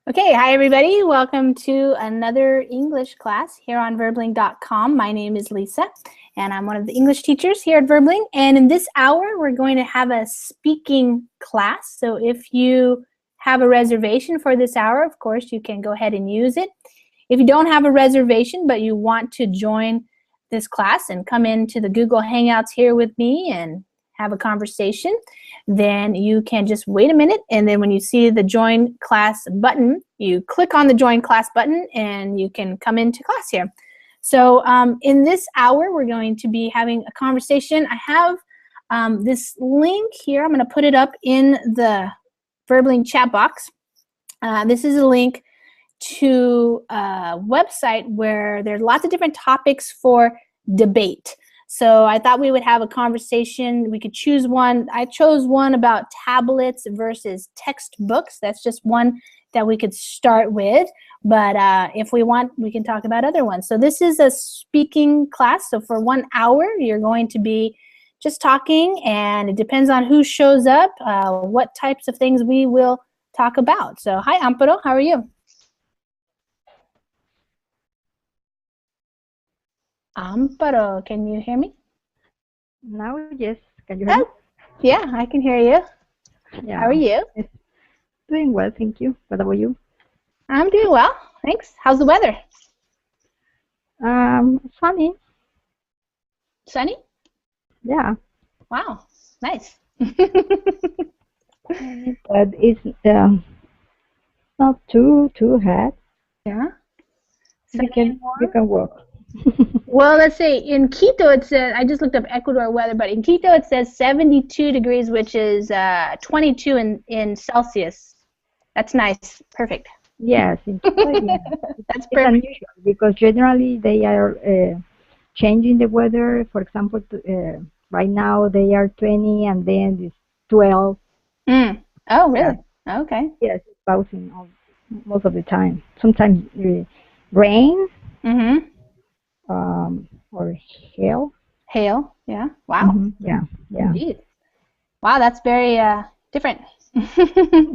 Okay, hi everybody. Welcome to another English class here on Verbling.com. My name is Lisa, and I'm one of the English teachers here at Verbling. And in this hour, we're going to have a speaking class. So if you have a reservation for this hour, of course, you can go ahead and use it. If you don't have a reservation, but you want to join this class and come into the Google Hangouts here with me and have a conversation, then you can just wait a minute, and then when you see the join class button, you click on the join class button and you can come into class here. So in this hour, we're going to be having a conversation. I have this link here. I'm going to put it up in the Verbling chat box. This is a link to a website where there's lots of different topics for debate. So I thought we would have a conversation. We could choose one. I chose one about tablets versus textbooks. That's just one that we could start with. But if we want, we can talk about other ones. So this is a speaking class. So for 1 hour, you're going to be just talking, and it depends on who shows up, what types of things we will talk about. So hi, Amparo. How are you? Amparo, can you hear me? Now, yes. Can you hear me? Yeah, I can hear you. Yeah. How are you? Doing well, thank you. What about you? I'm doing well, thanks. How's the weather? Sunny. Sunny? Yeah. Wow, nice. But it's not too hot. Yeah. You can walk. Well, let's see. In Quito, it says, I just looked up Ecuador weather, but in Quito it says 72 degrees, which is 22 in Celsius. That's nice. Perfect. Yes, That's it's perfect. unusual because generally they are changing the weather. For example, right now they are 20 and then it's 12. Oh, really? Yeah. Okay. Yes, it's bouncing most of the time. Sometimes rain. Or hail. Hail, yeah. Wow. Yeah. Indeed. Wow, that's very different.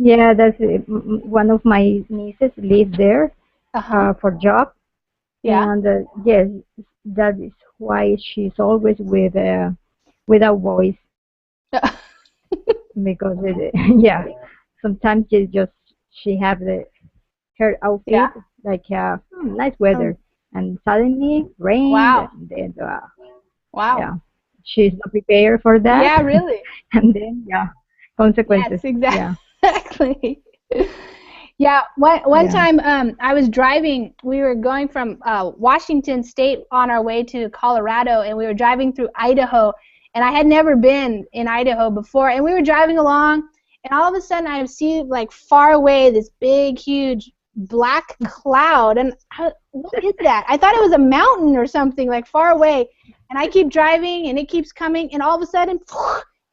Yeah, that's one of my nieces live there for job. Yeah. And yes, that is why she's always without voice because yeah, sometimes she have her outfit like nice weather. And suddenly rain. Wow. And then, wow. Yeah, she's not prepared for that. Yeah, really. And then, yeah, consequences. Yes, exactly. Yeah, one time I was driving. We were going from Washington State on our way to Colorado, and we were driving through Idaho. And I had never been in Idaho before. And we were driving along, and all of a sudden I see like far away this big, huge black cloud, and what is that? I thought it was a mountain or something like far away, and I keep driving and it keeps coming, and all of a sudden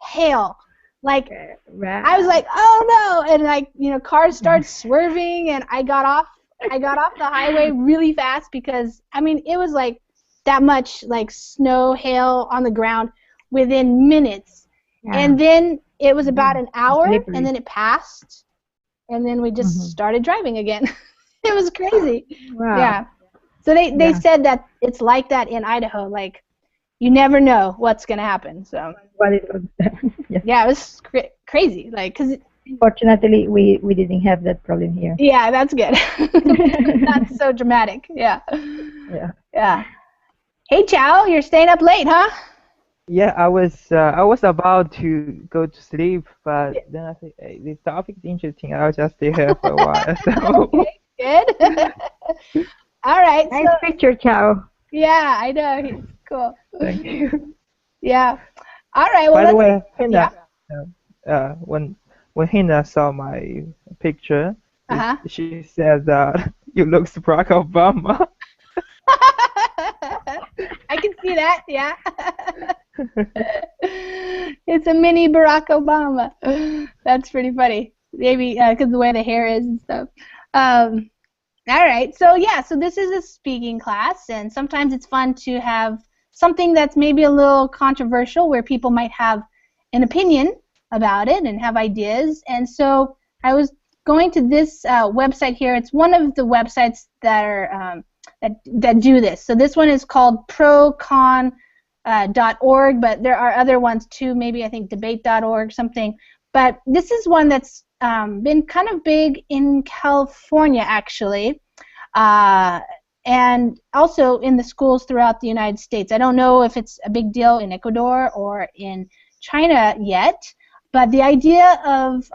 hail. Like I was like, oh no, and like, you know, cars start swerving, and I got off the highway really fast because I mean it was like that much like snow, hail on the ground within minutes. And then it was about an hour, and then it passed. And then we just started driving again. It was crazy. Wow. Yeah. So they said that it's like that in Idaho. Like, you never know what's going to happen. So. What it was. Yeah, it was crazy. Like, cause fortunately, we didn't have that problem here. Yeah, that's good. Not so dramatic. Yeah. Yeah. Hey, Chow, you're staying up late, huh? Yeah, I was about to go to sleep, but then I said, hey, this topic is interesting. I'll just stay here for a while. So. Okay, good. All right. Nice picture, Chow. Yeah, I know. He's cool. Thank you. Yeah. All right. Well, by the way, Hina, when Hina saw my picture, she said that you look like Barack Obama. I can see that, yeah. It's a mini Barack Obama. That's pretty funny. Maybe because the way the hair is and stuff. All right, so yeah, so this is a speaking class, and sometimes it's fun to have something that's maybe a little controversial where people might have an opinion about it and have ideas. And so I was going to this website here. It's one of the websites that are that do this. So this one is called procon.org, but there are other ones too. Maybe I think debate.org, something. But this is one that's been kind of big in California, actually. And also in the schools throughout the United States. I don't know if it's a big deal in Ecuador or in China yet, but the idea of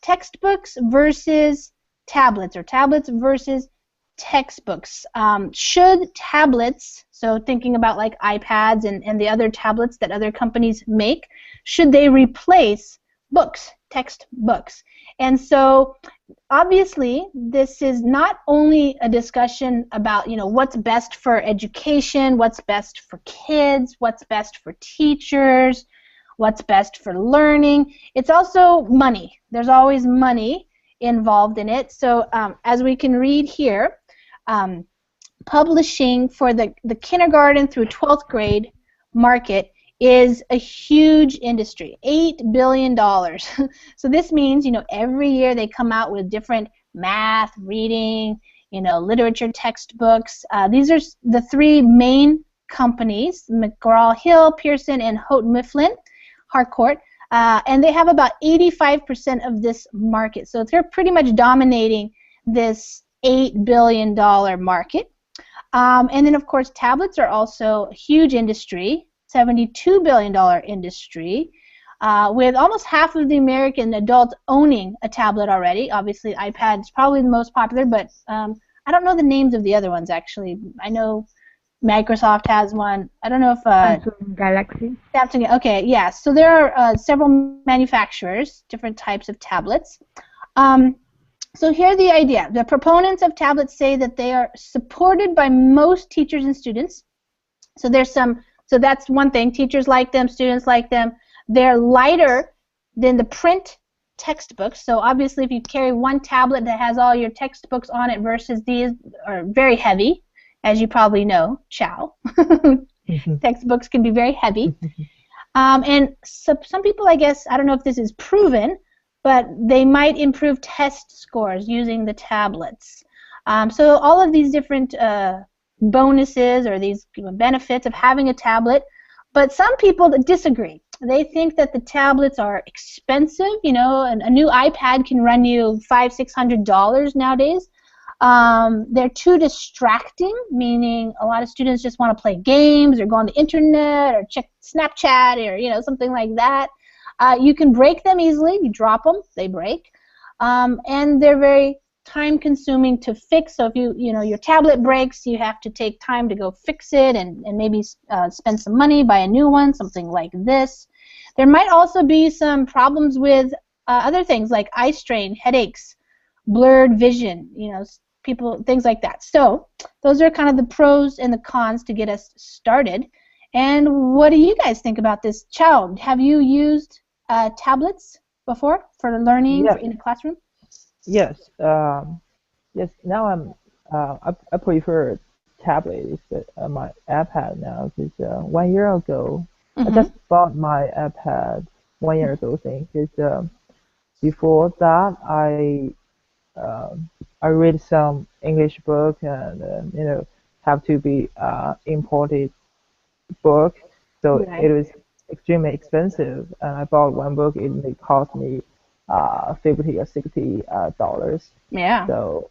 textbooks versus tablets, or tablets versus textbooks. Should tablets, so thinking about like iPads and the other tablets that other companies make, should they replace books, textbooks? And so obviously this is not only a discussion about, what's best for education, what's best for kids, what's best for teachers, what's best for learning. It's also money. There's always money involved in it. So as we can read here, publishing for the kindergarten through 12th grade market is a huge industry, $8 billion. So this means, every year they come out with different math, reading, literature textbooks. These are the three main companies, McGraw-Hill, Pearson, and Houghton Mifflin Harcourt, and they have about 85% of this market. So they're pretty much dominating this $8 billion market. And then, of course, tablets are also a huge industry, $72 billion industry, with almost half of the American adults owning a tablet already. Obviously, iPad is probably the most popular, but I don't know the names of the other ones, actually. I know Microsoft has one. I don't know if Samsung Galaxy. Samsung. Okay, yeah. So there are several manufacturers, different types of tablets. So here's the idea. The proponents of tablets say that they are supported by most teachers and students. So there's some. So that's one thing. Teachers like them, students like them. They're lighter than the print textbooks. So obviously, if you carry one tablet that has all your textbooks on it versus these are very heavy, as you probably know, Chow. Textbooks can be very heavy. And so, some people, I guess, I don't know if this is proven, but they might improve test scores using the tablets. So all of these different bonuses or these benefits of having a tablet, but some people disagree. They think that the tablets are expensive. And a new iPad can run you $500-$600 nowadays. They're too distracting, meaning a lot of students just want to play games or go on the internet or check Snapchat or something like that. You can break them easily. You drop them, they break, and they're very time-consuming to fix. So if your tablet breaks, you have to take time to go fix it and maybe spend some money, buy a new one, something like this. There might also be some problems with other things like eye strain, headaches, blurred vision, things like that. So those are kind of the pros and the cons to get us started. And what do you guys think about this? Chow, have you used tablets before for learning in a classroom? Yes. Yes. Now I prefer tablets, but my iPad now. Because 1 year ago, I just bought my iPad 1 year ago. Because before that, I read some English book and have to be imported book, so it was extremely expensive. And I bought one book; it may cost me $50 or $60. Yeah. So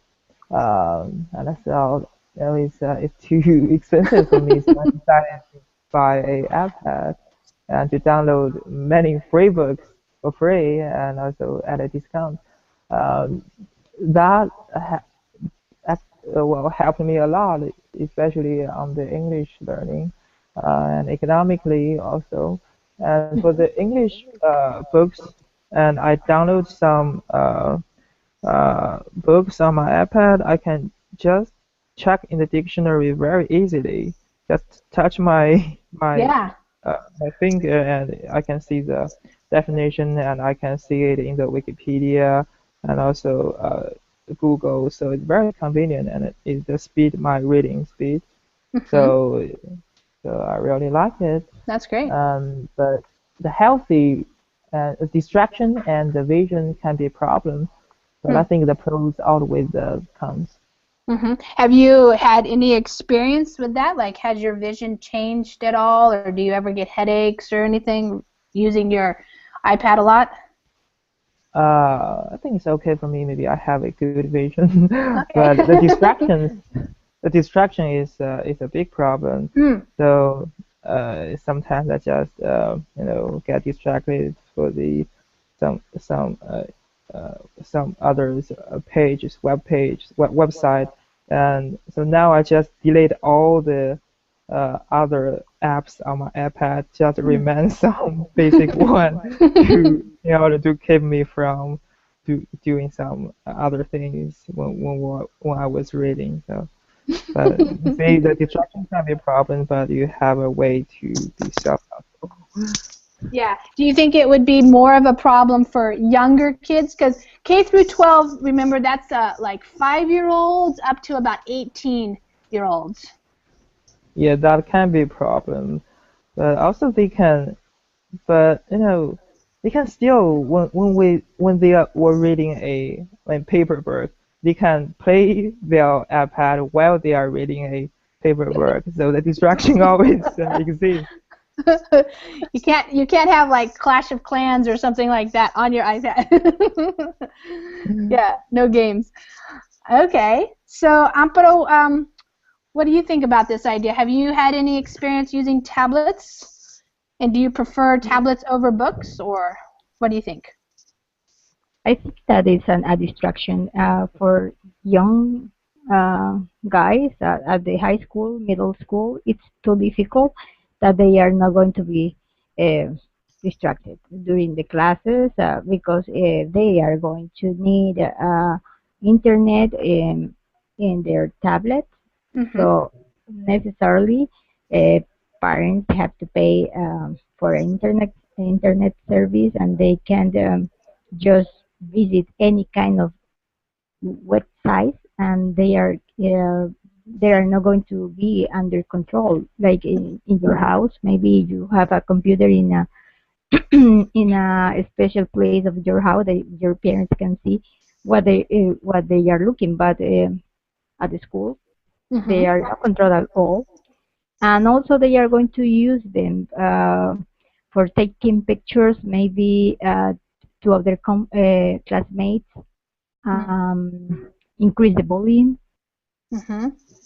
and I thought it's too expensive for me, so I decided to buy a iPad and to download many free books for free and also at a discount. That helped me a lot, especially on the English learning and economically also. And for the English books, and I download some books on my iPad, I can just check in the dictionary very easily. Just touch my finger and I can see the definition, and I can see it in the Wikipedia and also Google. So it's very convenient, and it the speed my reading speed. So I really like it. That's great. But the healthy distraction and the vision can be a problem. But I think the pros outweigh the cons. Have you had any experience with that? Like, has your vision changed at all, or do you ever get headaches or anything using your iPad a lot? I think it's okay for me. Maybe I have a good vision, Okay. but the distraction is a big problem. So sometimes I just get distracted for the some others pages, website, and so now I just delete all the other apps on my iPad, just remain some basic one to in order to keep me from doing some other things when I was reading. So, but you see, the distraction can be a problem, but you have a way to be self-control. Yeah. Do you think it would be more of a problem for younger kids? Because K through 12, remember, that's like 5-year-olds up to about 18-year-olds. Yeah, that can be a problem, but also they can, but they can still when they were reading a paperwork, they can play their iPad while they are reading a paperwork, so the distraction always exists. You can't have like Clash of Clans or something like that on your iPad. Yeah, no games. Okay, so Amparo, what do you think about this idea? Have you had any experience using tablets? And do you prefer tablets over books, or what do you think? I think that is a distraction for young guys at the high school, middle school. It's too difficult that they are not going to be uh, distracted during the classes because they are going to need internet in their tablets. So necessarily, uh, parents have to pay for internet service, and they can just visit any kind of website, and they are not going to be under control. Like in your house, maybe you have a computer in a in a special place of your house that your parents can see what they are looking, but at the school they are not controlled at all, and also they are going to use them for taking pictures, maybe to other classmates, increase the bullying.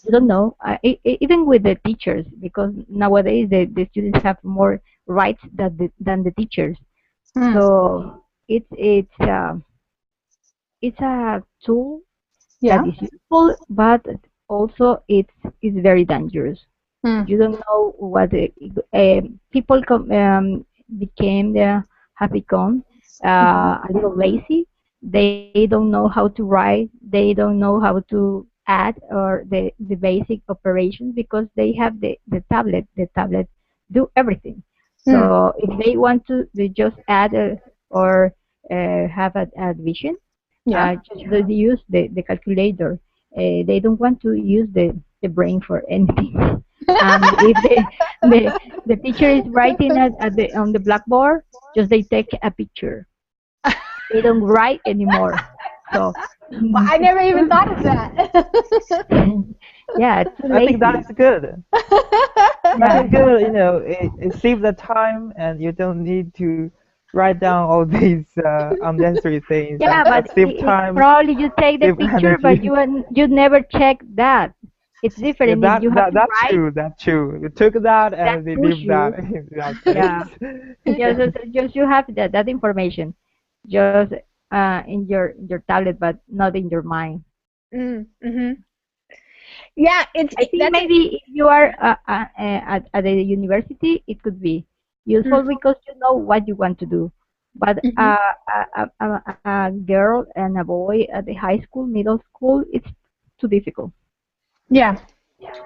You don't know, even with the teachers, because nowadays the students have more rights than the teachers. So it's a tool that is useful, but also it's very dangerous. You don't know what people became have become a little lazy. They don't know how to write. They don't know how to add or the basic operations because they have the tablet. The tablet do everything. So if they want to they just add or have a vision, just they use the calculator. They don't want to use the brain for anything. And if the teacher is writing at the on the blackboard, just they take a picture. They don't write anymore. So well, I never even thought of that. yeah, it's too I lazy. think that is good. That is good. It saves the time, and you don't need to write down all these unnecessary things. Yeah, but save time. probably you take the save picture, but energy. you never check that. It's Yeah, different if you have to that's write. true. That's true. You took that That and we push leave you. that in that Yeah, place. just you have that information, just in your tablet, but not in your mind. Yeah, I think maybe if you are at the university, it could be useful because you know what you want to do. But a girl and a boy at the high school, middle school, it's too difficult. Yeah.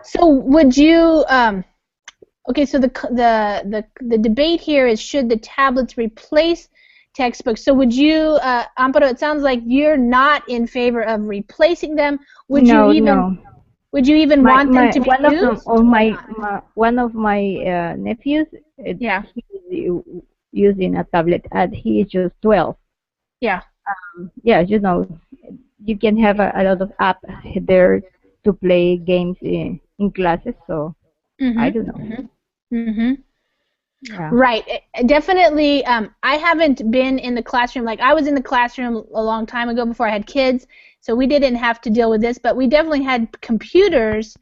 So would you okay, so the debate here is should the tablets replace textbooks? So would you Amparo, it sounds like you're not in favor of replacing them. Would you even want them to be used? One of my nephews, Yeah. he's using a tablet, and he is just 12. Yeah. yeah, you can have a lot of app there to play games in classes. So I don't know. Yeah. Right. Definitely. I haven't been in the classroom. Like I was in the classroom a long time ago before I had kids, so we didn't have to deal with this. But we definitely had computers,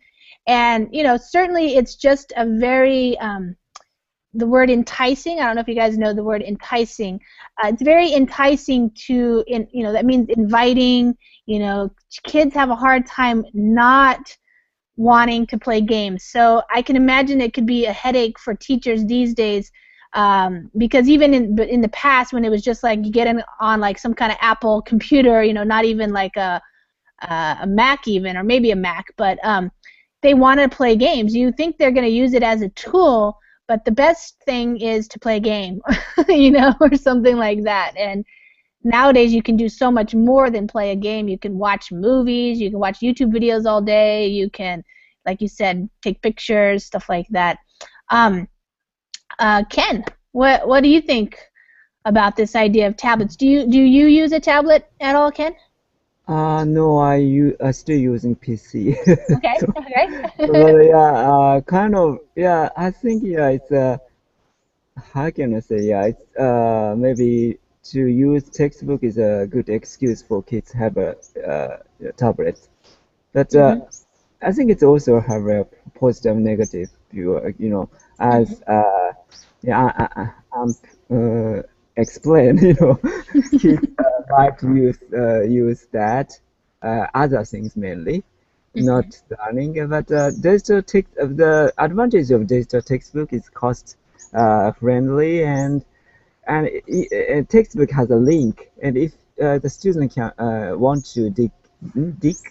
and certainly it's just a very the word enticing. I don't know if you guys know the word enticing. It's very enticing that means inviting. Kids have a hard time not wanting to play games. So I can imagine it could be a headache for teachers these days, because even in the past when it was just like you get on like some kind of Apple computer, not even like a Mac even, or maybe a Mac, but they want to play games. You think they're going to use it as a tool, but the best thing is to play a game, or something like that. And nowadays you can do so much more than play a game. You can watch movies, you can watch YouTube videos all day, you can, like you said, take pictures, stuff like that. Ken, what do you think about this idea of tablets? Do you use a tablet at all, Ken? No, I still using PC. Okay, So, okay. but yeah, kind of, yeah, I think, yeah, it's how can I say, yeah, it's maybe to use textbook is a good excuse for kids to have a tablet. But I think it's also have a positive and negative view, as yeah, explain, kids like to use that other things mainly, not learning. But the advantage of digital textbook is cost friendly, and a textbook has a link, and if the student can want to dig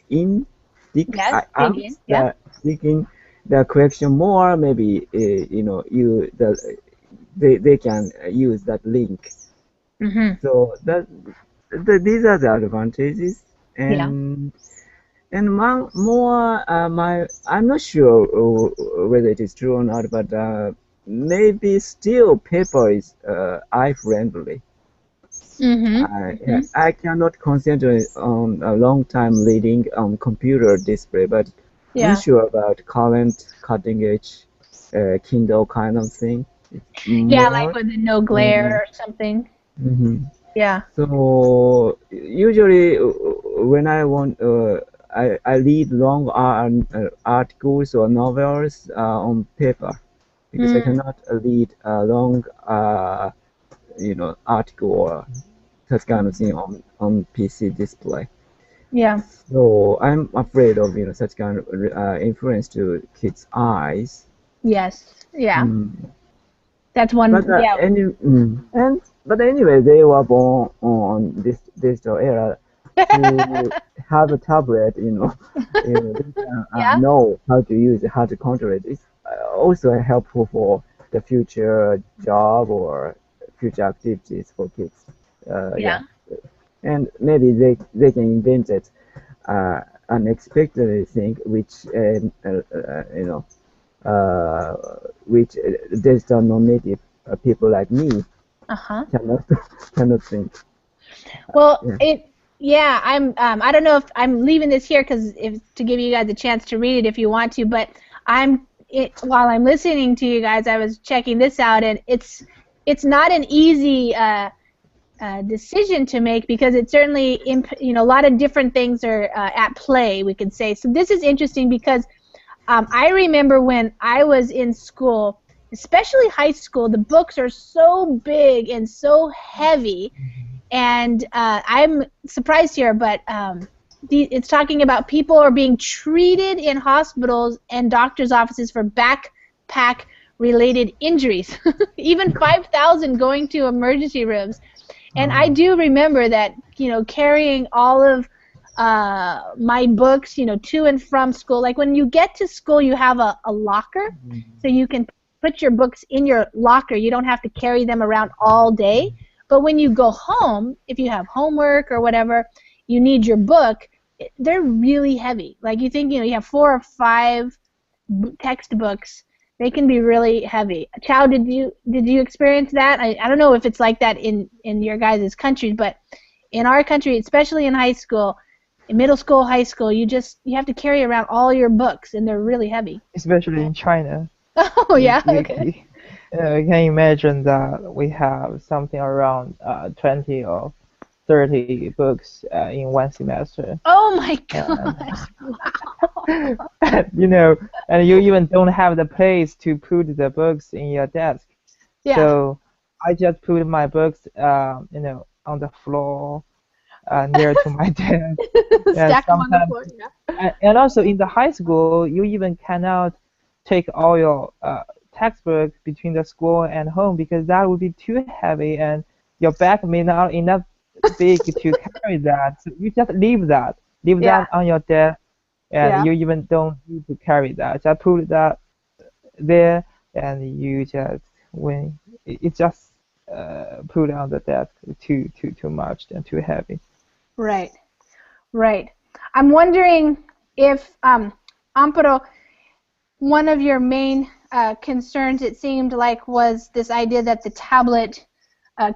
in, Yes, out dig in, yeah. dig in the correction more, maybe they can use that link. So these are the advantages, Yeah. and one more, I'm not sure whether it is true or not, but maybe still paper is eye friendly. I cannot concentrate on a long time reading on computer display, but I'm sure about current cutting edge Kindle kind of thing. Yeah, like with the no glare or something. Yeah. So usually when I want, I read long articles or novels on paper, because I cannot read a long article or such kind of thing on PC display. Yeah. So I'm afraid of such kind of influence to kids' eyes. Yes. Yeah. That's one. But but anyway, they were born on this digital era to have a tablet. They can know how to use it, how to control it. It's also helpful for the future job or future activities for kids. And maybe they can invent it unexpected thing, which which digital non-native people like me cannot think. Well, I'm I don't know if I'm leaving this here to give you guys a chance to read it if you want to, but while I'm listening to you guys, I was checking this out, and it's not an easy decision to make, because it certainly a lot of different things are at play, we could say. So this is interesting because I remember when I was in school, especially high school, the books are so big and so heavy, and I'm surprised here, but it's talking about people are being treated in hospitals and doctors' offices for backpack-related injuries, even 5,000 going to emergency rooms. And I do remember that, carrying all of my books, to and from school. Like when you get to school, you have a locker, so you can put your books in your locker. You don't have to carry them around all day. But when you go home, if you have homework or whatever, you need your book. They're really heavy. Like you think, you have 4 or 5 textbooks. They can be really heavy. Chow, did you experience that? I don't know if it's like that in your guys' countries, but in our country, especially in high school, in middle school, high school, you have to carry around all your books, and they're really heavy. Especially in China. Oh yeah. Okay. You can imagine that we have something around 20 or 30 books in one semester. Oh my gosh. Wow. And you even don't have the place to put the books in your desk. Yeah. So I just put my books, on the floor near to my desk. Stack them on the floor. Yeah. And also in the high school, you even cannot take all your textbooks between the school and home because that would be too heavy and your bag may not enough big to carry that. So you just leave that on your desk, and you even don't need to carry that. Just put that there, and you just it just put on the desk too much and too heavy. Right. I'm wondering if Amparo, one of your main concerns, it seemed like, was this idea that the tablet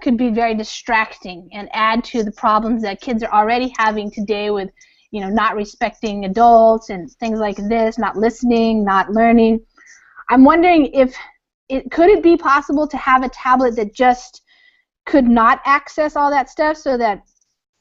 could be very distracting and add to the problems that kids are already having today with, not respecting adults and things like this, not listening, not learning. I'm wondering if could it be possible to have a tablet that just could not access all that stuff so that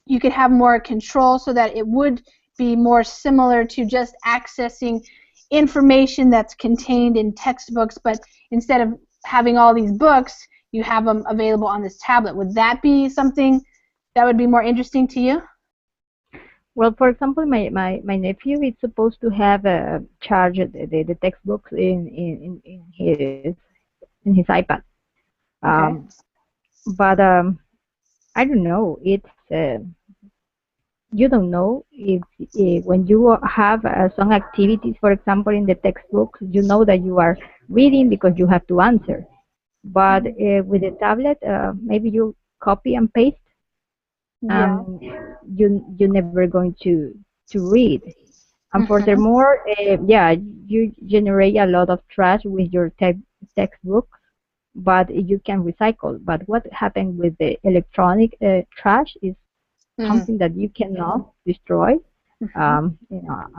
you could have more control, so that it would be more similar to just accessing information that's contained in textbooks, but instead of having all these books, you have them available on this tablet. Would that be something that would be more interesting to you? Well, for example, my nephew is supposed to have charge the textbooks in his iPad. Okay. But I don't know. It's you don't know if when you have some activities, for example, in the textbooks, you know that you are reading because you have to answer. But with the tablet, maybe you copy and paste, and you're never going to read. And furthermore, you generate a lot of trash with your textbook, but you can recycle. But what happened with the electronic trash is something that you cannot destroy a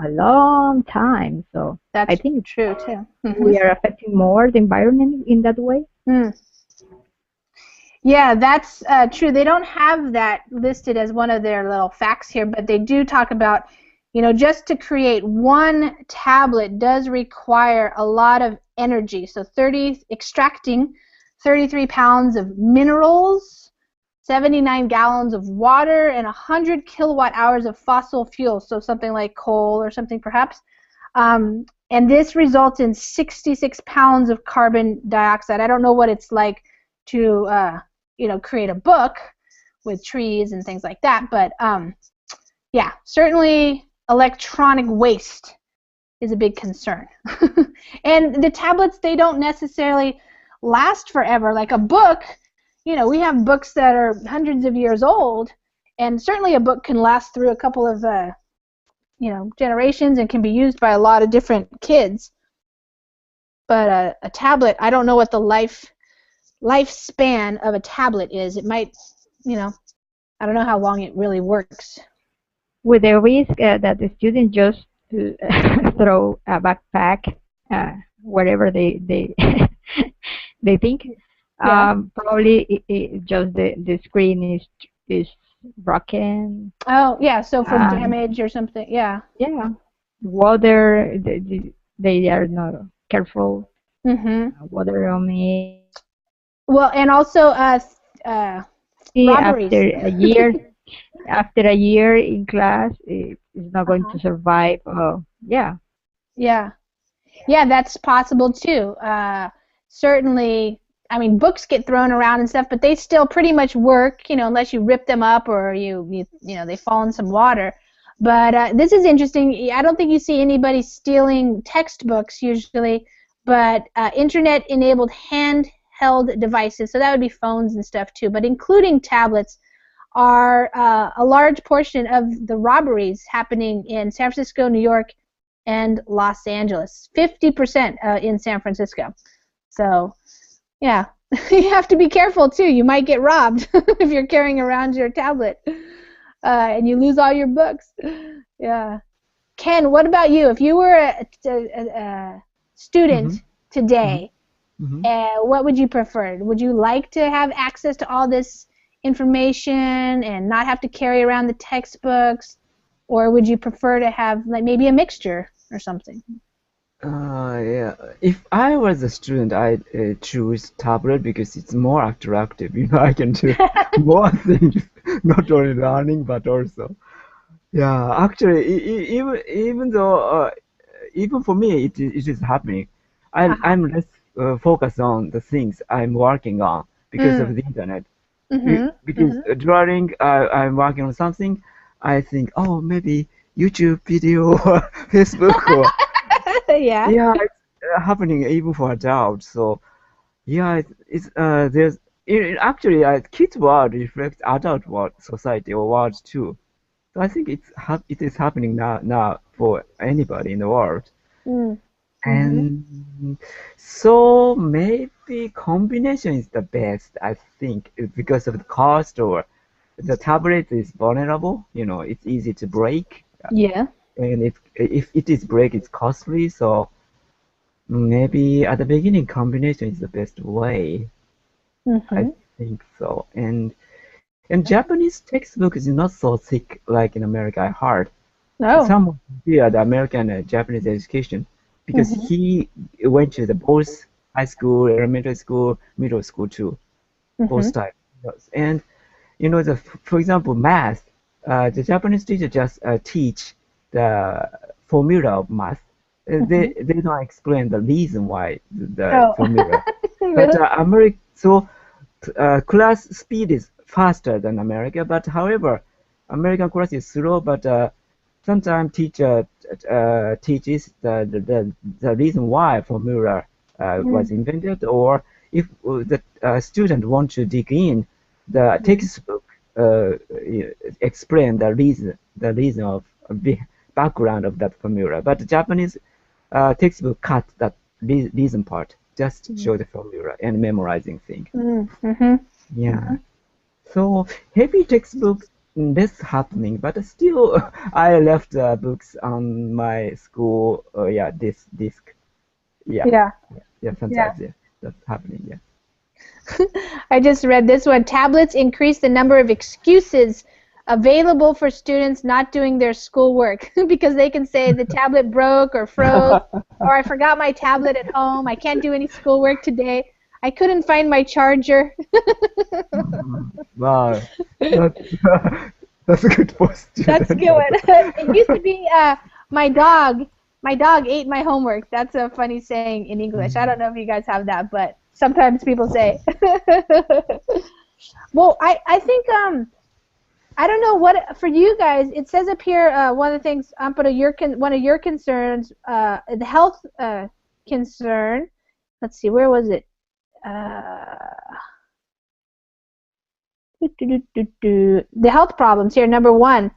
long time. So that's I think true too. We are affecting more the environment in that way. Yeah, that's true. They don't have that listed as one of their little facts here, but they do talk about, just to create one tablet does require a lot of energy. So extracting 33 pounds of minerals, 79 gallons of water, and 100 kilowatt hours of fossil fuel, so something like coal or something perhaps. And this results in 66 pounds of carbon dioxide. I don't know what it's like to create a book with trees and things like that, but yeah, certainly electronic waste is a big concern. And the tablets, they don't necessarily last forever. Like a book, we have books that are hundreds of years old, and certainly a book can last through a couple of generations and can be used by a lot of different kids. But a tablet, I don't know what the lifespan of a tablet is. It might, I don't know how long it really works. With the risk that the students just throw a backpack wherever they they think. Probably just the screen is broken. Oh yeah, so for damage or something, yeah. Yeah, water, they are not careful. Water on me. Well, and also robberies. After a year in class, it's not going to survive. Yeah, that's possible too. Certainly. I mean, books get thrown around and stuff, but they still pretty much work, unless you rip them up or they fall in some water. But this is interesting. I don't think you see anybody stealing textbooks usually, but internet-enabled handheld devices, so that would be phones and stuff too, but including tablets, are a large portion of the robberies happening in San Francisco, New York, and Los Angeles. 50% in San Francisco. So. Yeah, you have to be careful too. You might get robbed if you're carrying around your tablet. and you lose all your books. Yeah. Ken, what about you? If you were a student today, what would you prefer? Would you like to have access to all this information and not have to carry around the textbooks, or would you prefer to have like maybe a mixture or something? Yeah. If I was a student, I'd choose tablet because it's more attractive. I can do more things, not only learning but also. Yeah, actually, even though even for me it is happening, I'm less focused on the things I'm working on because of the internet. Because during I'm working on something, I think, oh, maybe YouTube video or Facebook or Yeah. yeah, it's happening even for adults. So yeah, it's there's actually kids world reflects adult world society or world too. So I think it is happening now for anybody in the world. And so maybe combination is the best, I think, because of the cost or the tablet is vulnerable. It's easy to break. Yeah. And if it is break, it's costly. So maybe at the beginning, combination is the best way. I think so. And Japanese textbook is not so thick like in America, I heard. No. Someone here, the American Japanese education, because he went to the both high school, elementary school, middle school too, both types. And for example, math, the Japanese teacher just teach the formula of math. They don't explain the reason why the formula. But class speed is faster than America. But however, American class is slow. But sometimes teacher teaches the reason why formula was invented, or if the student want to dig in, the textbook explain the reason of the background of that formula. But the Japanese textbook cut that reason part, just show the formula and memorizing thing. Yeah. So heavy textbooks less happening, but still I left books on my school. Disk. Yeah. Sometimes that's happening. Yeah. I just read this one. Tablets increase the number of excuses available for students not doing their schoolwork because they can say the tablet broke or froze, or I forgot my tablet at home. I can't do any schoolwork today. I couldn't find my charger. Wow, that's a good for students. That's good. It used to be my dog ate my homework. That's a funny saying in English. I don't know if you guys have that, but sometimes people say. Well, I think I don't know what for you guys. It says up here one of the things, one of your concerns, the health concern. Let's see, where was it? The health problems here, number one.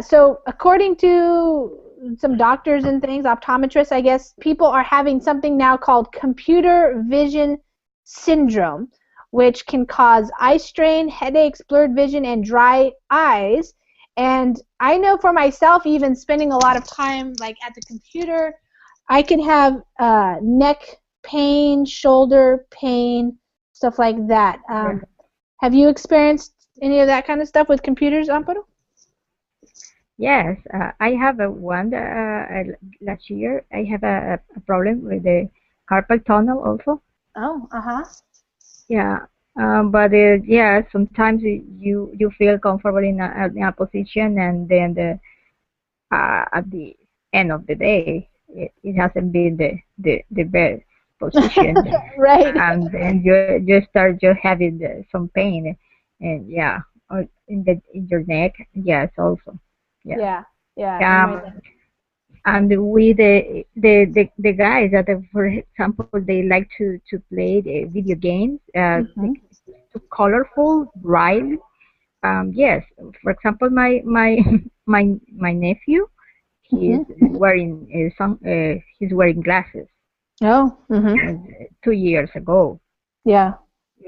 So according to some doctors and things, optometrists, I guess, people are having something now called computer vision syndrome, which can cause eye strain, headaches, blurred vision, and dry eyes. And I know for myself, even spending a lot of time like at the computer, I can have neck pain, shoulder pain, stuff like that. Have you experienced any of that kind of stuff with computers, Amparo? Yes, I have one last year. I have a problem with the carpal tunnel also. Oh, Yeah, but sometimes you feel comfortable in a position, and then at the end of the day, it hasn't been the best position. Right. And then you start just having some pain, and or in your neck. Yes, also. Yeah. And with the guys that, for example, they like to play the video games, too colorful, bright. Yes, for example, my nephew, he's wearing he's wearing glasses. Oh. 2 years ago. Yeah.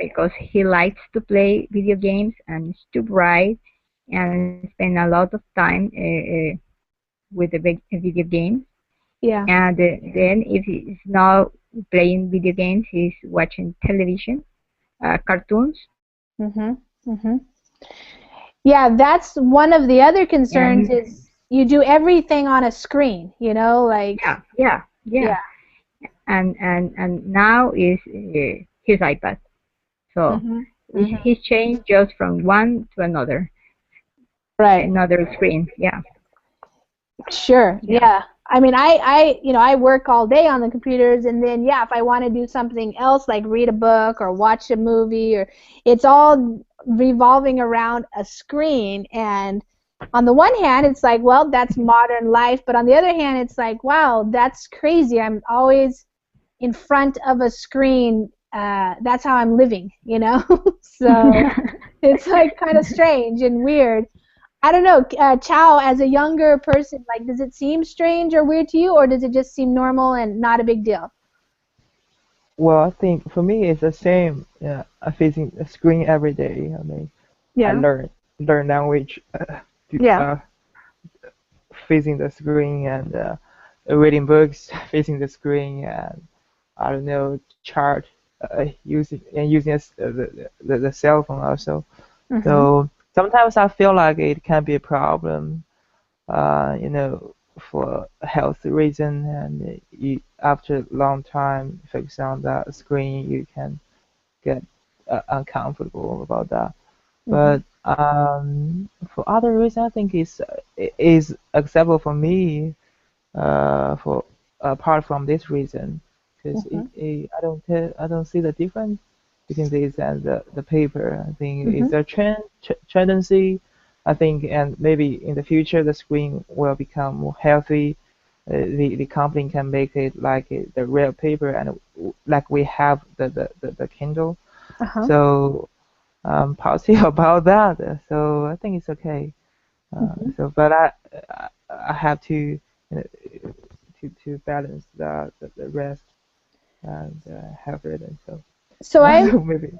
Because he likes to play video games and it's too bright. and spend a lot of time with the video games. Yeah. And then if he's not playing video games, he's watching television, cartoons. Mhm. Mhm. Yeah, that's one of the other concerns And is you do everything on a screen, like yeah. yeah. And now is his iPad. So Mhm. Mhm. he's changed just from one to Right. another screen. Yeah. Sure. Yeah. Yeah. I mean, I work all day on the computers, and then yeah, if I want to do something else like read a book or watch a movie, or it's all revolving around a screen. And on the one hand, it's like, well, that's modern life, but on the other hand, it's like, wow, that's crazy. I'm always in front of a screen. That's how I'm living, So it's like kind of strange and weird. I don't know, Chow, as a younger person, like, does it seem strange or weird to you, or does it just seem normal and not a big deal? Well, I think for me it's the same. Yeah, I'm facing the screen every day. I mean, I Yeah. learn language Yeah. facing the screen and reading books facing the screen and I don't know chart using the cell phone also. Mhm. So sometimes I feel like it can be a problem, for a health reason, and after a long time focus on that screen, you can get uncomfortable about that. Mhm. But for other reasons, I think it is acceptable for me. For apart from this reason, because Mhm. I don't see the difference between this and the paper. I think Mhm. it's a tendency. I think, and maybe in the future the screen will become more healthy. The company can make it like the real paper and like we have the Kindle. Uh-huh. So I'm positive about that. So I think it's okay. Mhm. But I have to to balance the rest and have it, and so So I'm so maybe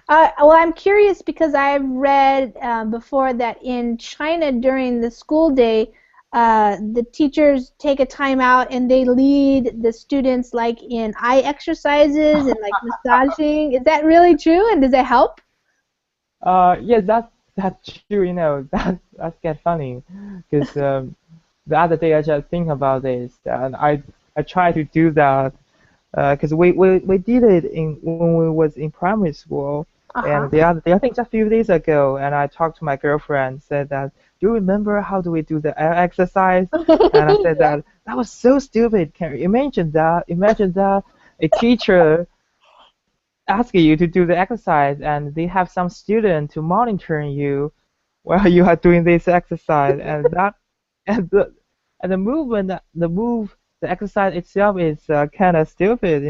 well, I'm curious because I've read before that in China during the school day, the teachers take a time out and they lead the students like in eye exercises and like massaging. Is that really true? And does it help? yes, that's true. That's get funny because the other day I just think about this and I try to do that because we did it in when we was in primary school. Uh-huh. And the other day, I think just a few days ago, and I talked to my girlfriend, said that, do you remember how do we do the air exercise? And I said that was so stupid. Can you imagine that? Imagine that a teacher asking you to do the exercise, and they have some student to monitor you while you are doing this exercise, and that and the movement, the exercise itself is kind of stupid,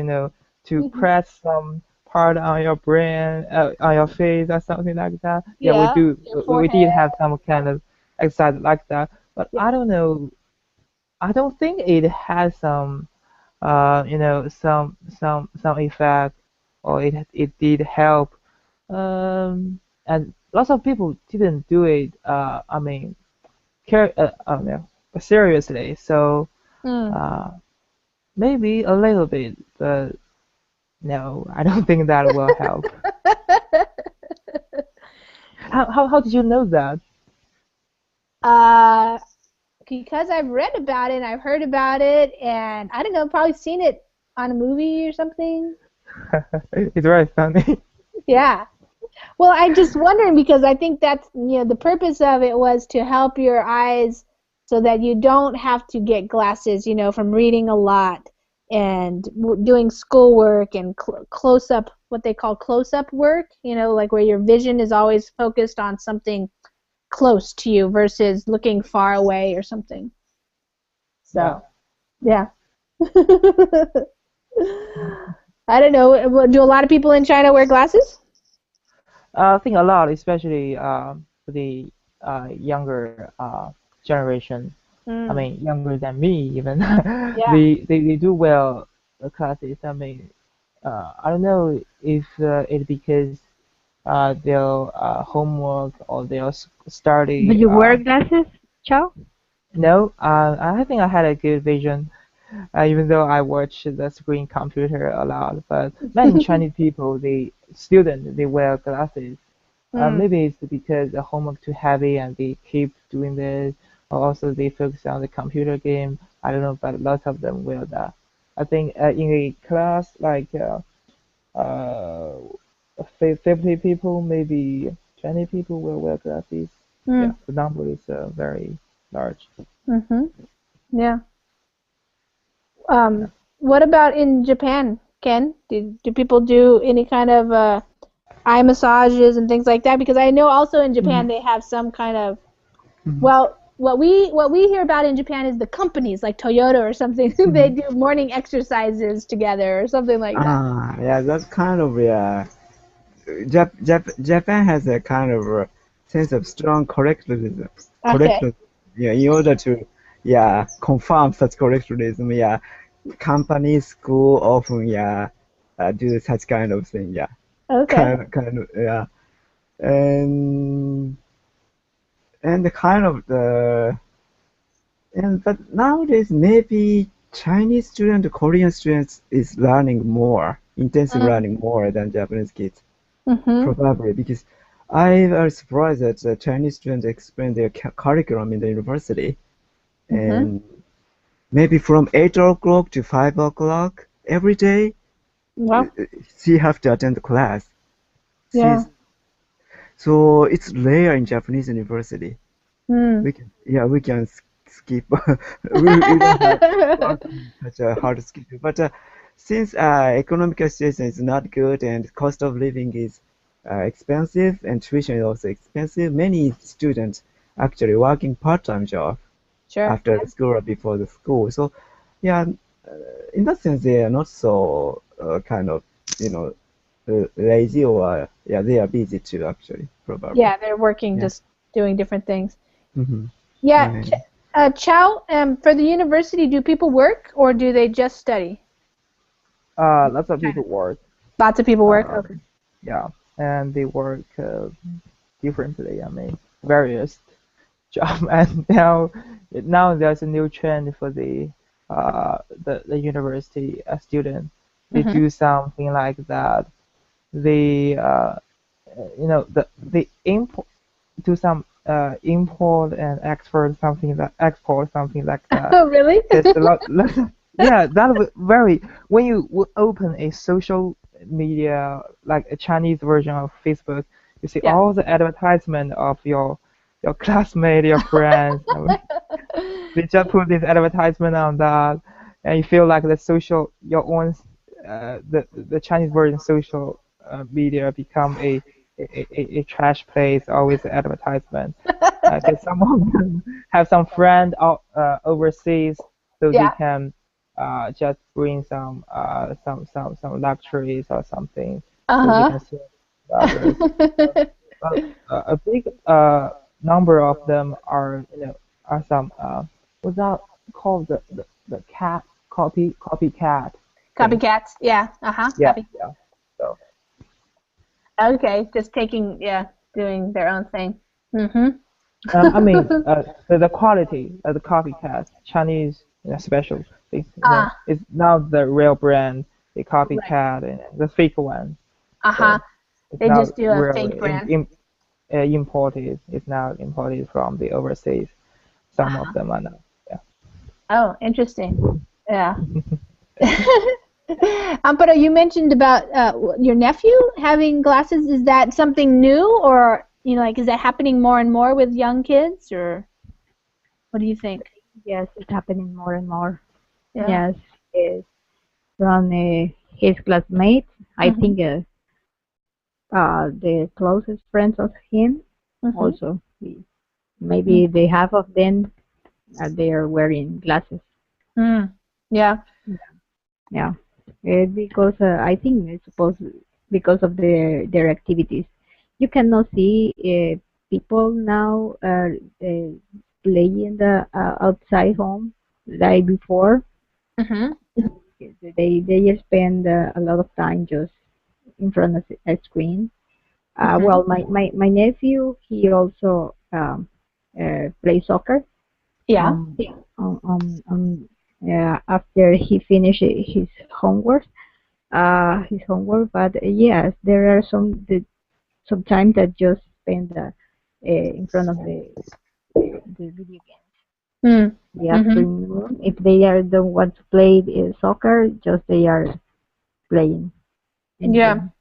to Mhm. press some part on your brain, on your face or something like that. Yeah, we Yeah, do. your We forehead. did have some kind of exercise like that, but Yeah. I don't know. I don't think it has some, some effect, or it did help. And lots of people didn't do it. I mean, I don't know, seriously. So Mm. uh, maybe a little bit, but no, I don't think that will help. How did you know that? uh, because I've read about it, and I've heard about it, and I don't know, probably seen it on a movie or something. It's very funny. Yeah. Well, I'm just wondering because I think that's, the purpose of it was to help your eyes so that you don't have to get glasses, from reading a lot and doing schoolwork and close up, what they call close up work, like where your vision is always focused on something close to you versus looking far away or something. Yeah. So, yeah. I don't know. Do a lot of people in China wear glasses? I think a lot, especially the younger generation. I Mm, mean, younger than me even. yeah. They do well classes. I mean, I don't know if it because their homework or their study. Do you wear glasses, Chow? No, I think I had a good vision, even though I watch the screen computer a lot. But many Chinese people, they wear glasses. Maybe it's because the homework too heavy and they keep doing this, or also they focus on the computer game. I don't know, but lots of them wear that. I think in a class like uh, 50 people, maybe 20 people will wear glasses. Yeah, the number is very large. Yeah. What about in Japan, Ken? Do people do any kind of eye massages and things like that? Because I know also in Japan they have some kind of, well, what we hear about in Japan is the companies like Toyota or something. They do morning exercises together or something like that. Yeah, that's kind of Japan has a kind of sense of strong correctionism. Okay. Yeah, in order to confirm such correctionism, companies, school often do such kind of thing. Yeah, Okay. kind of and the kind of the but nowadays maybe Chinese student, Korean students is learning more, intensive learning more than Japanese kids. Probably because I was surprised that the Chinese students expand their curriculum in the university, and maybe from 8 o'clock to 5 o'clock every day, Well, she have to attend the class. yeah. So it's rare in Japanese university. We can skip. We don't have such a hard schedule. But since economic situation is not good and cost of living is expensive and tuition is also expensive, many students actually working part-time job after the school or before the school. So yeah, in that sense, they are not so kind of lazy or they are busy too actually probably. Yeah, they're working, just doing different things. Mm-hmm. Yeah. Chow, for the university, do people work or do they just study? Lots of people work. Lots of people work. Okay. Yeah, and they work differently. I mean, various job, and now there's a new trend for the university student. They do something like that. They they do some import and export something like that. Oh, really? There's a lot. Yeah, that was very. When you would open a social media like a Chinese version of Facebook, you see all the advertisement of your classmate, your friends. They just put this advertisement on that, and you feel like your own the Chinese version social media become a trash place, always advertisement. Because some of them have some friend overseas, so they can just bring some luxuries or something, so they can serve others. But a big number of them are some what's that called the cat copycat. Copycats. Yeah. Yeah. So. Okay, just doing their own thing. I mean, the quality of the copycat, Chinese special things, it's not the real brand, the copycat and the fake one. So they just do a fake brand. Imported. It's now imported from the overseas. Some of them are not. Yeah. Oh, interesting. Yeah. But you mentioned about your nephew having glasses. Is that something new, or is that happening more and more with young kids, or what do you think? Yes, it's happening more and more. Yeah. Yes, from his classmates. I think the closest friends of him also. Maybe the half of them they are wearing glasses. Yeah. Yeah. Because I think it's supposed because of their activities. You cannot see people now playing the outside home like before. They spend a lot of time just in front of a screen. Well, my nephew, he also plays soccer. Yeah. Um, After he finished his homework. But yes, there are some time that just spend in front of the video games. Mm. The Mm-hmm. afternoon, if they don't want to play soccer, just they are playing in the Yeah. game.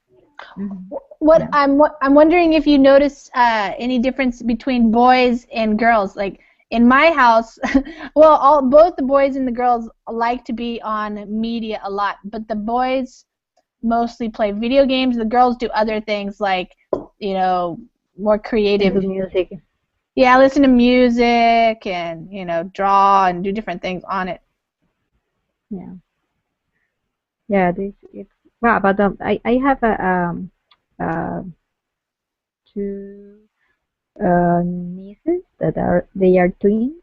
Mm-hmm. What Yeah. I'm wondering if you notice any difference between boys and girls. Like in my house, well, both the boys and the girls like to be on media a lot, but the boys mostly play video games. The girls do other things like, more creative. Into music. Yeah, listen to music and, draw and do different things on it. Yeah. Yeah. It's well, but I have uh, two nieces that they are twins.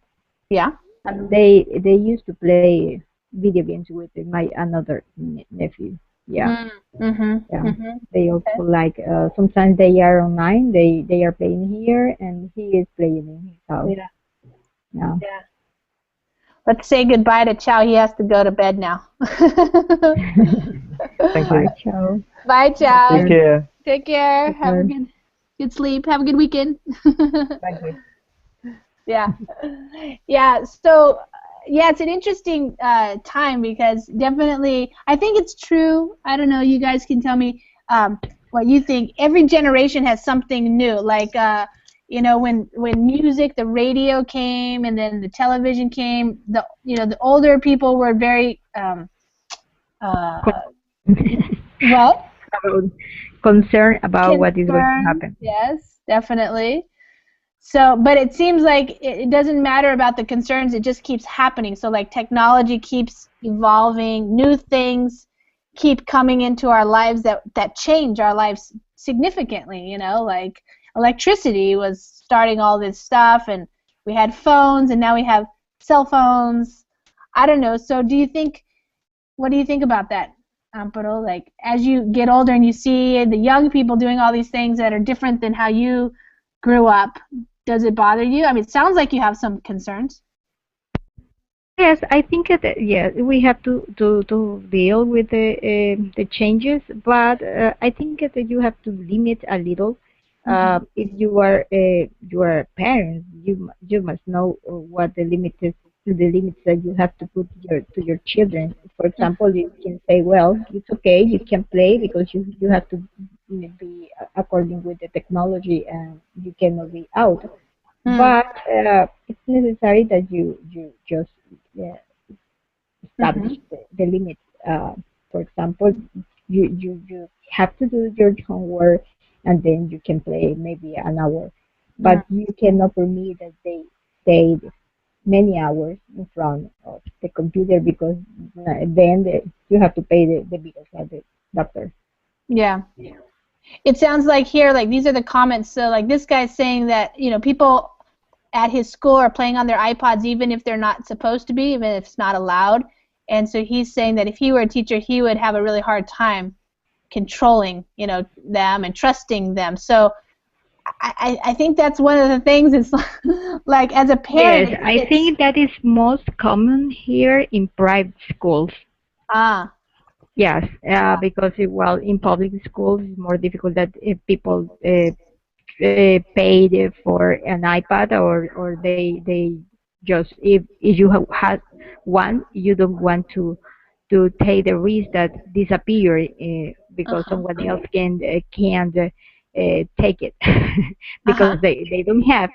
Yeah. And they used to play video games with my another nephew. Yeah, Mm-hmm. yeah. Mm-hmm. They also like sometimes they are online. They are playing here, and he is playing in his house. Yeah. Yeah. Yeah. Let's say goodbye to Chow. He has to go to bed now. Thank Bye, you. ciao. Bye, Take Chow. care. Take care. Take Have a care. good sleep. Have a good weekend. Thank you. Yeah. Yeah. So, yeah, it's an interesting time because definitely, I think it's true. I don't know. You guys can tell me what you think. Every generation has something new. Like, when music, the radio came, and then the television came. The older people were very uh, what? About- Concerned about what is going to Concerned. happen. Yes, definitely. So, but it seems like it doesn't matter about the concerns, it just keeps happening. So, like, technology keeps evolving, new things keep coming into our lives that change our lives significantly, like electricity was starting all this stuff, and we had phones, and now we have cell phones. I don't know. So, what do you think about that, Amparo? Like, as you get older and you see the young people doing all these things that are different than how you grew up, does it bother you? I mean, it sounds like you have some concerns. Yes, I think that yes, we have to deal with the changes, but I think that you have to limit a little. Mm-hmm. If you are a parent, you must know what the limits that you have to put to your children. For example, you can say, well, it's okay, you can play because you have to be according with the technology and you cannot be out. Mm-hmm. But it's necessary that you just uh, establish Mm-hmm. the limits. For example, you have to do your homework and then you can play maybe an hour, but you cannot permit that they stay many hours in front of the computer because then you have to pay the bills at the doctor. Yeah. It sounds like here, like these are the comments. So, like this guy's saying that people at his school are playing on their iPods even if they're not supposed to be, even if it's not allowed. And so he's saying that if he were a teacher, he would have a really hard time controlling, them and trusting them. So I think that's one of the things. It's like as a parent, Yes, I think that is most common here in private schools. ah. Yes, because well, in public schools it's more difficult that people paid for an iPad or they just if you have one, you don't want to take the risk that disappear because Uh-huh. someone else can take it because Uh-huh. they don't have.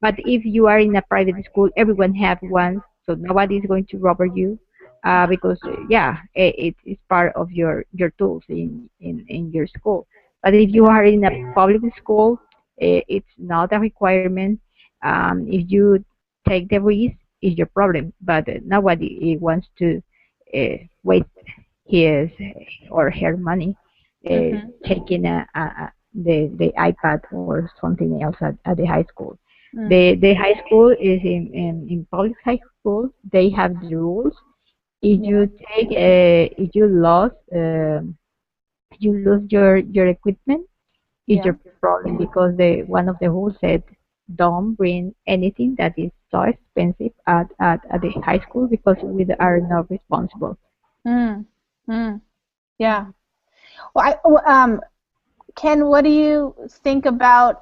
But if you are in a private school, everyone have one, so nobody is going to rob you because yeah, it's part of your tools in your school. But if you are in a public school, it's not a requirement. If you take the risk, it's your problem. But nobody wants to waste his or her money Mm-hmm. taking the iPad or something else at the high school. Mm. The high school is in public high school. They have the rules. Yeah. If you lose your equipment, is your problem because one of the rules said don't bring anything that is so expensive at the high school because we are not responsible. Mm. Mm. Yeah. Well, Ken, what do you think about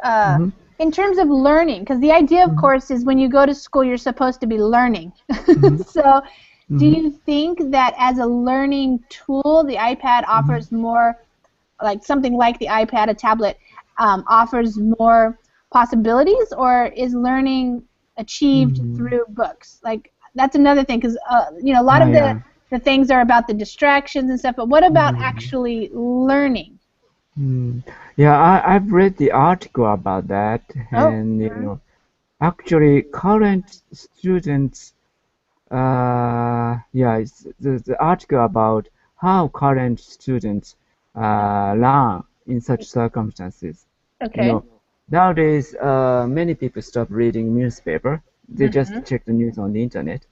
in terms of learning? Because the idea, of course, is when you go to school, you're supposed to be learning. So, do you think that as a learning tool, the iPad offers more, like something like the iPad, a tablet, offers more possibilities, or is learning achieved through books? Like, that's another thing, because you know, a lot of the things are about the distractions and stuff. But what about actually learning? Yeah, I've read the article about that, and you know, actually, current students, yeah, it's the article about how current students learn in such circumstances. Okay. You know, nowadays, many people stop reading newspaper. They just check the news on the internet,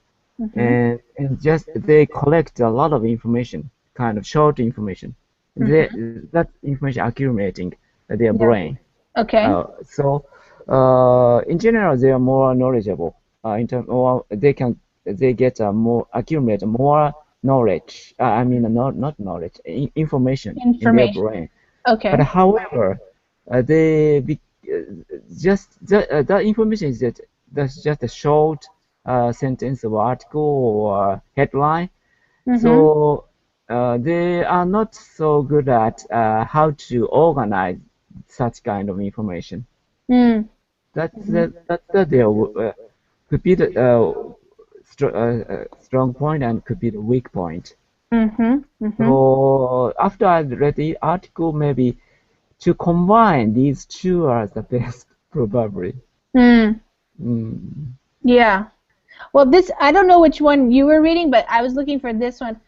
and just they collect a lot of information, kind of short information. That information accumulating their brain. Okay. So in general, they are more knowledgeable. In terms, or they get more accumulate more knowledge. I mean, not knowledge, information in their brain. Okay. But however, they be, just the information is that that's just a short sentence or article or headline. So they are not so good at how to organize such kind of information. That's their could be the strong point and could be the weak point. So after I read the article, maybe to combine these two are the best, probably. Yeah. Well, this, I don't know which one you were reading, but I was looking for this one.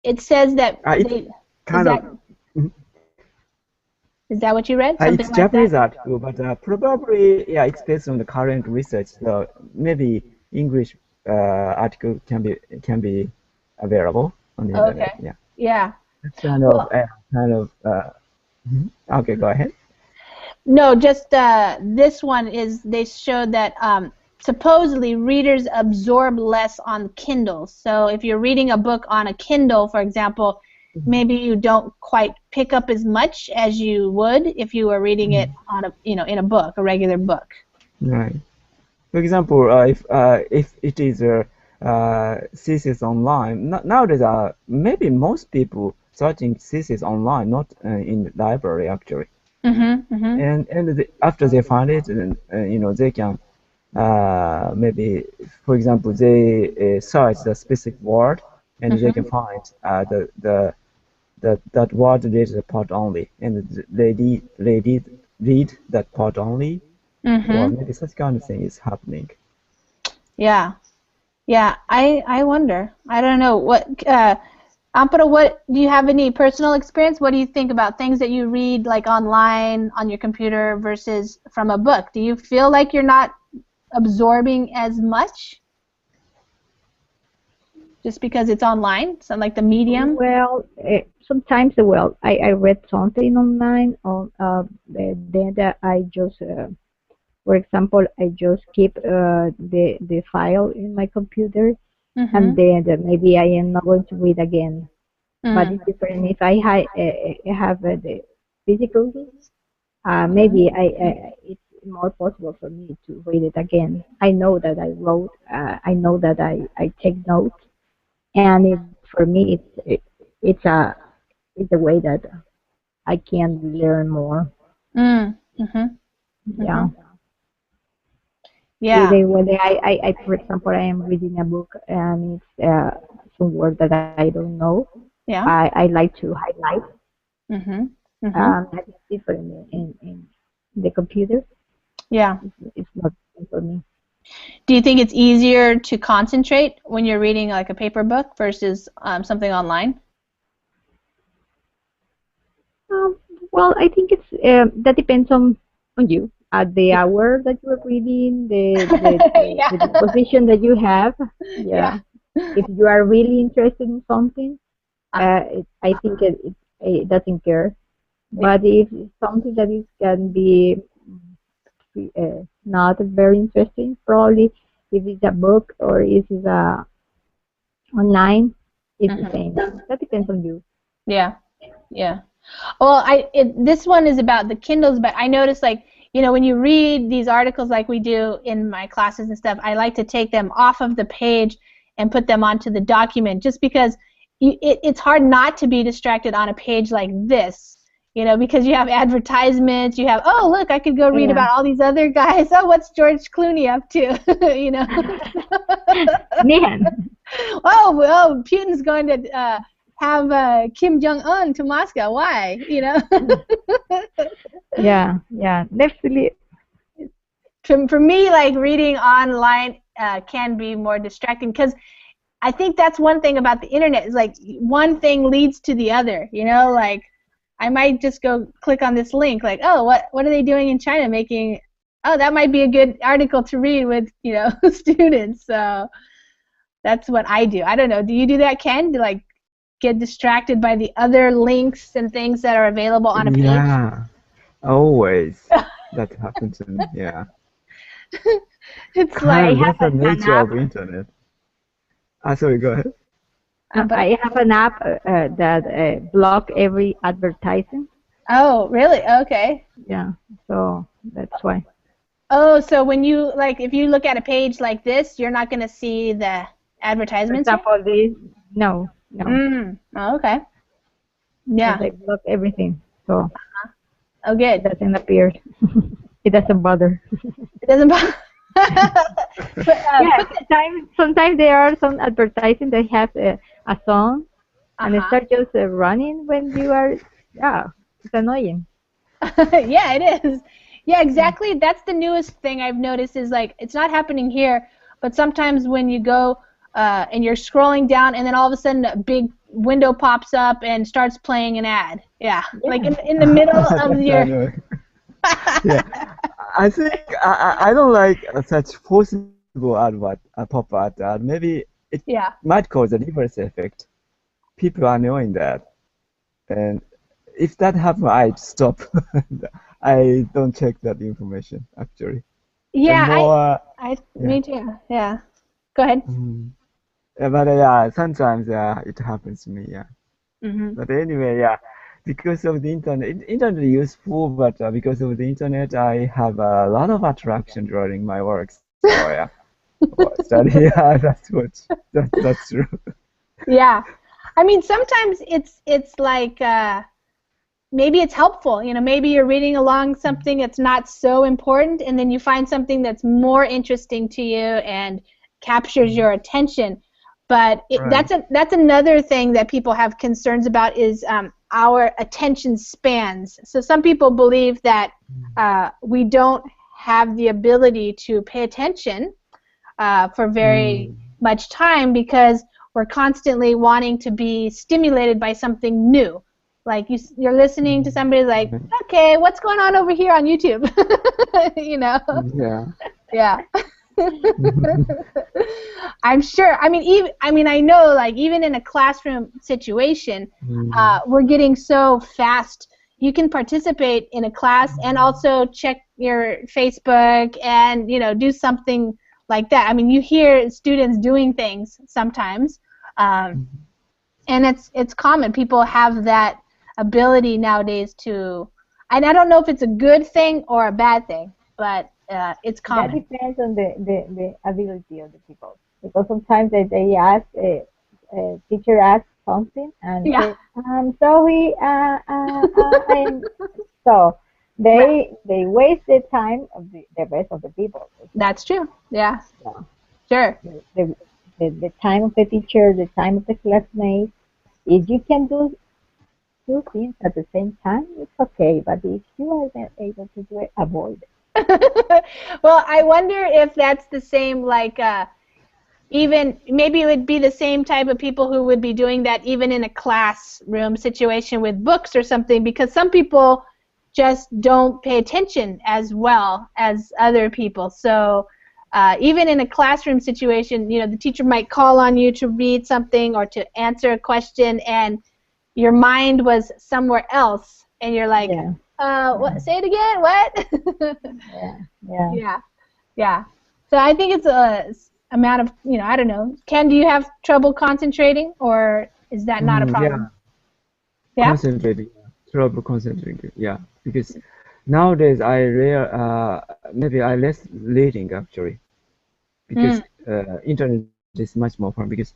It says that is that what you read? Something it's like Japanese that? article, but probably yeah, it's based on the current research. So maybe English article can be available on the internet. Yeah. Yeah. It's kind of okay. Go ahead. No, just this one is they showed that supposedly readers absorb less on Kindle. So if you're reading a book on a Kindle, for example, maybe you don't quite pick up as much as you would if you were reading it on in a book, a regular book. Right. For example, if it is a thesis online, nowadays maybe most people searching thesis online, not in the library actually. And after they find it, then you know they can maybe, for example, they search the specific word and they can find that word related part only, and they read that part only, or maybe such kind of thing is happening. Yeah, yeah. I wonder. I don't know what. Amparo, what do you have any personal experience? What do you think about things that you read like online on your computer versus from a book? Do you feel like you're not absorbing as much just because it's online, so like the medium? Well, sometimes, well, I read something online on then I just, for example, I just keep the file in my computer, and then maybe I am not going to read again. But it's different if I have the physical, maybe it's more possible for me to read it again. I know that I wrote, I know that I take notes, and for me it's a way that I can learn more. Yeah. Yeah. When I, for example, I am reading a book and it's some word that I don't know. Yeah. I like to highlight. That is different in the computer. Yeah. It's not for me. Do you think it's easier to concentrate when you're reading like a paper book versus something online? Well, I think it's that depends on you. At the hour that you are reading, the position that you have. Yeah. If you are really interested in something, I think it doesn't care But if it's something that is can be not very interesting, probably if it's a book or if it's a online, it's the same. That depends on you. Yeah, yeah. Well, this one is about the Kindles, but I noticed, like, you know, when you read these articles like we do in my classes and stuff, I like to take them off of the page and put them onto the document, just because it's hard not to be distracted on a page like this, you know, because you have advertisements, you have, oh, look, I could go read about all these other guys. Oh, what's George Clooney up to? You know. Man. Oh, well, Putin's going to have Kim Jong-un to Moscow. Why? You know? Yeah, definitely. For me, like, reading online can be more distracting, because I think that's one thing about the internet, is like one thing leads to the other, you know, like I might just go click on this link, like, oh, what are they doing in China making, oh, that might be a good article to read with, you know, students. So that's what I do. I don't know, do you do that, Ken? Do, like, get distracted by the other links and things that are available on a page? Yeah, always. That happens to me, yeah. It's like that's the nature of internet. Sorry, go ahead. I have an app that block every advertising. Oh, really? Okay. Yeah, so that's why. Oh, so when you, like, if you look at a page like this, you're not going to see the advertisements? For example, this, no. Oh, okay. Yeah. They block everything, so. Oh, good. It doesn't appear. It doesn't bother. It doesn't bother. Sometimes there are some advertising that have a song, and it starts just running when you are, it's annoying. Yeah, it is. Yeah, exactly. That's the newest thing I've noticed, is like, it's not happening here, but sometimes when you go and you're scrolling down, and then all of a sudden a big window pops up and starts playing an ad. Yeah. Like in the middle of your... Yeah. I think I don't like such forcible pop-up ad. Maybe it might cause a reverse effect. People are knowing that, and if that happens, I'd stop. I don't check that information actually. Yeah, me too. Yeah. Go ahead. But sometimes it happens to me. Yeah. But anyway, because of the internet is useful, but because of the internet, I have a lot of attraction during my work. So study. That's true. Yeah, I mean, sometimes it's like maybe it's helpful. You know, maybe you're reading along something that's not so important, and then you find something that's more interesting to you and captures your attention. But that's another thing that people have concerns about, is our attention spans. So some people believe that we don't have the ability to pay attention for very much time, because we're constantly wanting to be stimulated by something new. Like you're listening to somebody, like, okay, what's going on over here on YouTube? You know? Yeah. I'm sure. I mean, I know, like, even in a classroom situation, we're getting so fast. You can participate in a class and also check your Facebook and, you know, do something like that. I mean, you hear students doing things sometimes, and it's common. People have that ability nowadays to, and I don't know if it's a good thing or a bad thing, but it's common. That depends on the ability of the people, because sometimes they ask, teacher asks something, and say, I'm sorry, so they waste the time of the rest of the people. That's true. Yeah. Sure. The time of the teacher, the time of the classmates. If you can do two things at the same time, it's okay. But if you are not able to do it, avoid it. Well, I wonder if that's the same, like, even maybe it would be the same type of people who would be doing that even in a classroom situation with books or something, because some people just don't pay attention as well as other people. So even in a classroom situation, you know, the teacher might call on you to read something or to answer a question, and your mind was somewhere else, and you're like, what? Say it again. What? Yeah. So I think it's a amount of, I don't know. Ken, do you have trouble concentrating, or is that not a problem? Yeah. Concentrating. Trouble concentrating. Yeah, because nowadays maybe I less reading actually, because internet is much more fun. Because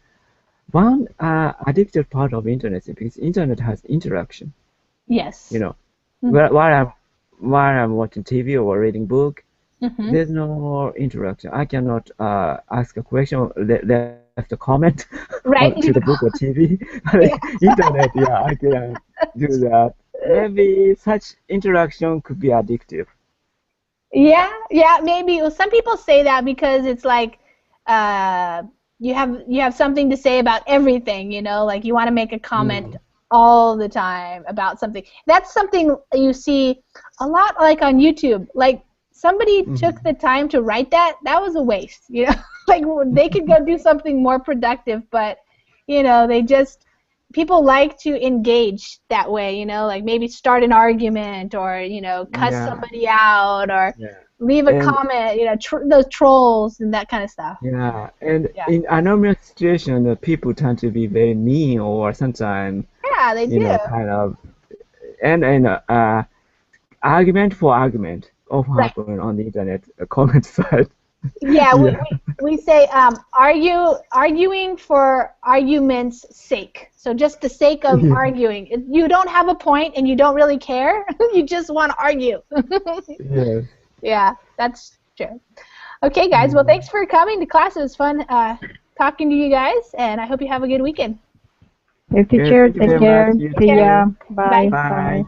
one addictive part of internet is because internet has interaction. Yes. While I'm watching TV or reading book, there's no interaction. I cannot ask a question, left a comment to the book or TV. Internet, I can do that. Maybe such interaction could be addictive. Yeah, maybe. Well, some people say that because it's like you have something to say about everything, like you want to make a comment all the time about something. That's something you see a lot, like on YouTube. Like somebody took the time to write that. That was a waste, Like they could go do something more productive, but people like to engage that way, like maybe start an argument or cuss somebody out or leave a comment, those trolls and that kind of stuff. Yeah, and in a normal situation, the people tend to be very mean or sometimes they do. Kind of and argument for argument often happen on the internet comment side. Yeah, we say arguing for argument's sake. So just the sake of arguing. You don't have a point and you don't really care. You just want to argue. Yes. Yeah, that's true. Okay, guys. Well, thanks for coming to class. It was fun talking to you guys, and I hope you have a good weekend. Hey, teacher. Take care. See ya. Bye. Bye.